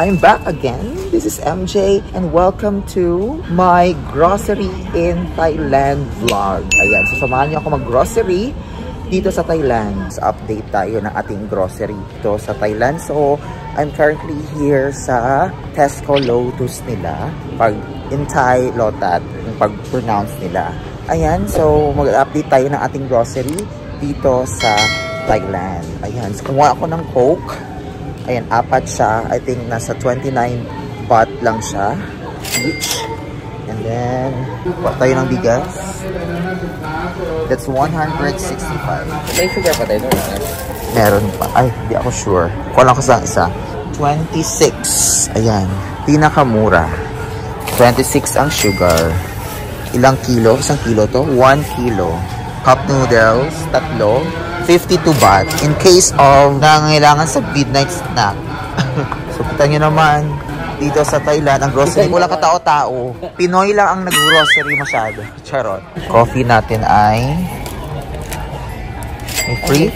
I'm back again. This is MJ and welcome to my grocery in Thailand vlog. Ayan, so samahan niyo ako mag-grocery dito sa Thailand. So, update tayo ng ating grocery dito sa Thailand. So, I'm currently here sa Tesco Lotus nila. Pag in Thai, Lotat, yung pag-pronounce nila. Ayan, so mag-update tayo ng ating grocery dito sa Thailand. Ayan, so kumuha ako ng Coke. Ayan, 4 siya. I think nasa 29 baht lang siya each. And then, kuha tayo ng bigas. That's 165. May sugar pa tayo doon. Meron pa. Ay, hindi ako sure. Kuha lang ko sa isa. 26. Ayan, pinakamura. 26 ang sugar. Ilang kilo? Isang kilo to? 1 kilo. Cup noodles, 3. 52 baht in case of nangangailangan sa midnight snack. So, kita nyo naman, dito sa Thailand, ang grocery, wala katao-tao. Pinoy lang ang nag-grocery masyado. Charot. Coffee natin ay free?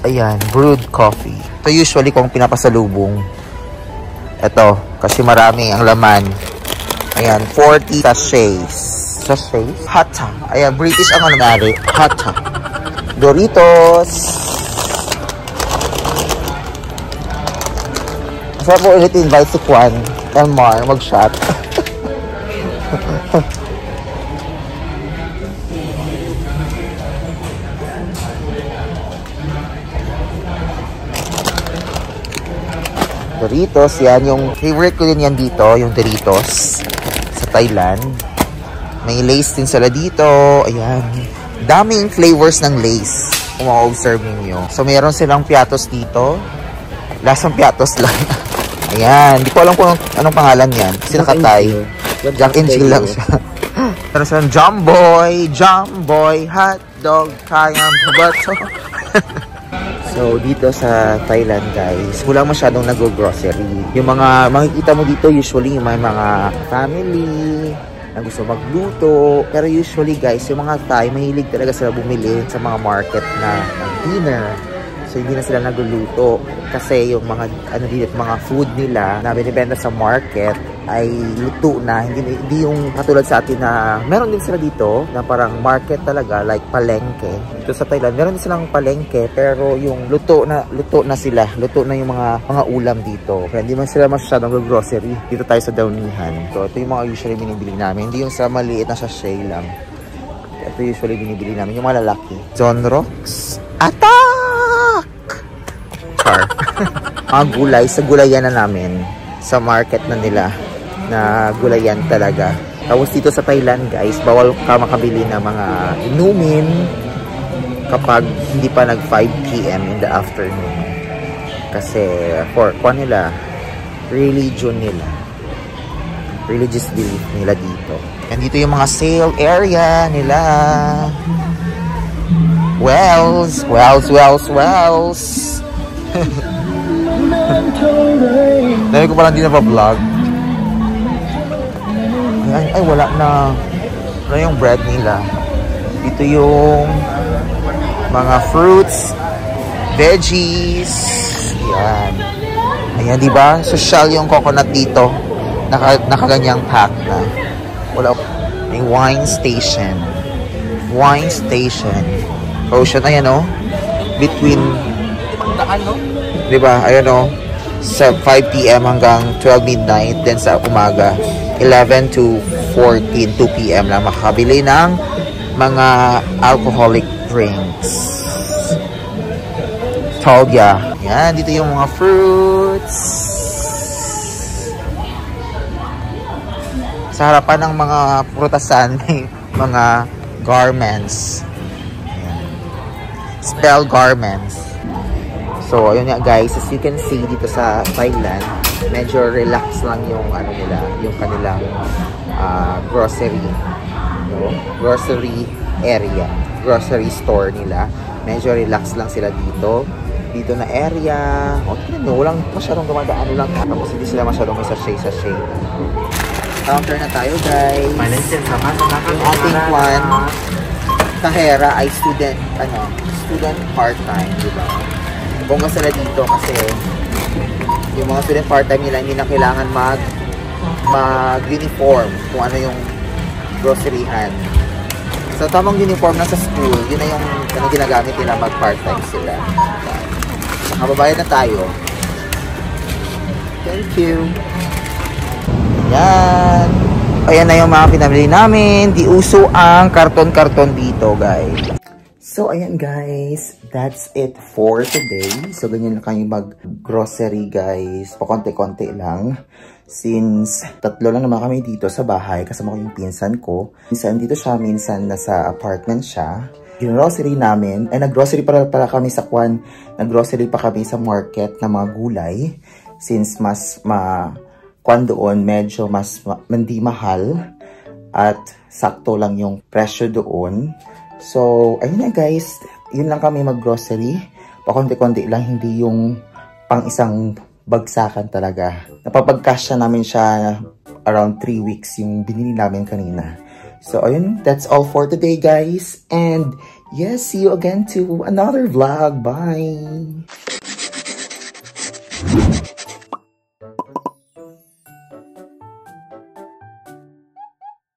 Ayan, brewed coffee. Ito usually kung pinapasalubong. Ito, kasi marami ang laman. Ayan, 40 sachets. Sachets? Hata. Ayan, British ang ano nari. Hata. Doritos. Masarap po ulit invite si Kwan Elmar mag-shot. Doritos, yan. Yung favorite ko din yan dito, yung Doritos sa Thailand. May lace din sila dito. Ayan. Daming flavors ng lace kung ma-observe ninyo. So, meron silang piatos dito. Lasang piatos lang. Ayan. Hindi ko alam kung anong pangalan yan. Kasi nakatay. Jack and Jill lang siya. Meron silang Jumboy, hotdog, kayang bato. So, dito sa Thailand, guys, wala masyadong nag-grocery. Yung mga makikita mo dito, usually, yung mga family na gusto magluto. Pero usually, guys, yung mga Thai, mahilig talaga sila bumili sa mga market na dinner. So, hindi na sila nagluluto. Kasi yung mga, mga food nila na binibenta sa market ay luto na. Hindi yung katulad sa atin na meron din sila dito na parang market talaga, like palengke. Dito sa Thailand, meron din silang palengke pero yung luto na sila. Luto na yung mga ulam dito. Kaya hindi man sila masyadong grocery. Dito tayo sa Downihan. So, ito yung mga usually binibili namin. Hindi yung sa maliit na sachet lang. Ito usually binibili namin. Yung mga lalaki. John Rocks. Attack! Char. Mga gulay. Sa gulayan na namin. Sa market na nila. Na gulayan talaga. Tapos dito sa Thailand, guys, bawal ka makabili ng mga inumin kapag hindi pa nag 5 PM in the afternoon. Kasi for nila, religion nila. Religious belief nila dito. And dito yung mga sale area nila. Wells. Dahil ko parang di na pa-vlog. Ay, wala na. Wala yung bread nila. Dito yung mga fruits, veggies. Yan. Ayan, diba? Social yung coconut dito. Nakaganyang pack na. Wala. May wine station. Ocean, ayan o. Between, diba? Ayan o. Sa 5 PM hanggang 12 midnight. Then sa umaga, 11 to 14, 2 PM lang makakabili ng mga alcoholic drinks. Told ya. Yan, dito yung mga fruits. Sa harapan ng mga prutasan, may mga garments. Ayan. Spell garments. So, ayun nga guys, as you can see dito sa Thailand, medyo relax lang yung nila, yung kanilang grocery, grocery area, grocery store nila. Medyo relax lang sila dito na area. O, tignan nyo, walang masyadong gumadaan lang. Tapos hindi sila masyadong may sachet. Counter na tayo, guys. Yung ating one, kahera ay student part-time, diba? Bongga sila dito kasi Yung mga student part-time nila, hindi na kailangan mag-uniform kung ano yung groceryhan. So, tamang uniform na sa school, yun na yung ginagamit nila mag-part-time sila. Nakababayad na tayo. Thank you. Yan. Ayan na yung mga pinamili namin. Di uso ang karton-karton dito, guys. So, ayan guys. That's it for today. So, ganyan lang kayo mag-grocery, guys. Pakonti-konti lang. Since 3 lang naman kami dito sa bahay. Kasama ko yung pinsan ko. Minsan dito siya, minsan nasa apartment siya. Yung grocery namin, ay nag-grocery para kami sa Kwan. Nag-grocery pa kami sa market ng mga gulay. Since mas Kwan doon, medyo hindi mahal at sakto lang yung presyo doon. So, ayun na guys, yun lang kami mag-grocery. Pakonti-konti lang, hindi yung pang isang bagsakan talaga. Napapagkasya namin siya around 3 weeks yung binili namin kanina. So, ayun, that's all for today guys. And yes, see you again to another vlog. Bye!